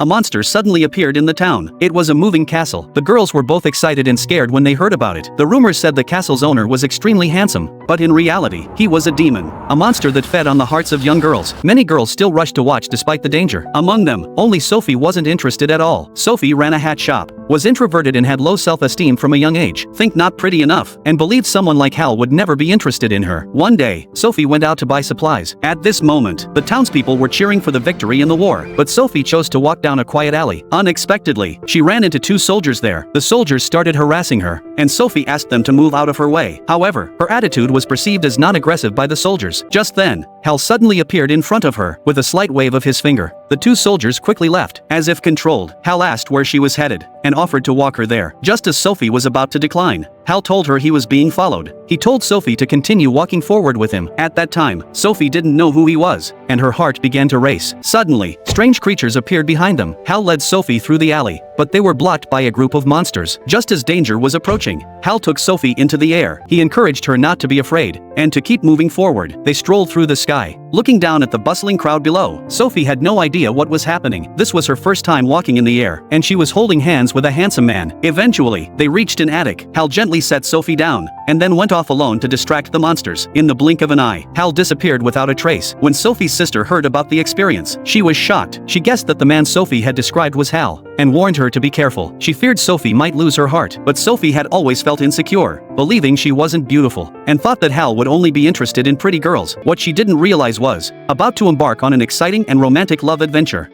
a monster suddenly appeared in the town. It was a moving castle. The girls were both excited and scared when they heard about it. The rumors said the castle's owner was extremely handsome, but in reality, he was a demon, a monster that fed on the hearts of young girls. Many girls still rushed to watch despite the danger. Among them, only Sophie wasn't interested at all. Sophie ran a hat shop, was introverted and had low self-esteem from a young age, think not pretty enough, and believed someone like Hal would never be interested in her. One day, Sophie went out to buy supplies. At this moment, the townspeople were cheering for the victory in the war, but Sophie chose to walk down a quiet alley. Unexpectedly, she ran into two soldiers there. The soldiers started harassing her, and Sophie asked them to move out of her way. However, her attitude was perceived as non-aggressive by the soldiers. Just then, Hal suddenly appeared in front of her, with a slight wave of his finger. The two soldiers quickly left. As if controlled, Hal asked where she was headed, and offered to walk her there. Just as Sophie was about to decline, Hal told her he was being followed. He told Sophie to continue walking forward with him. At that time, Sophie didn't know who he was, and her heart began to race. Suddenly, strange creatures appeared behind them. Hal led Sophie through the alley, but they were blocked by a group of monsters. Just as danger was approaching, Hal took Sophie into the air. He encouraged her not to be afraid, and to keep moving forward. They strolled through the sky, looking down at the bustling crowd below. Sophie had no idea what was happening. This was her first time walking in the air, and she was holding hands with a handsome man. Eventually, they reached an attic. Hal gently set Sophie down, and then went off alone to distract the monsters. In the blink of an eye, Hal disappeared without a trace. When Sophie's sister heard about the experience, she was shocked. She guessed that the man Sophie had described was Hal, and warned her to be careful. She feared Sophie might lose her heart, but Sophie had always felt insecure, believing she wasn't beautiful, and thought that Hal would only be interested in pretty girls. What she didn't realize was about to embark on an exciting and romantic love adventure.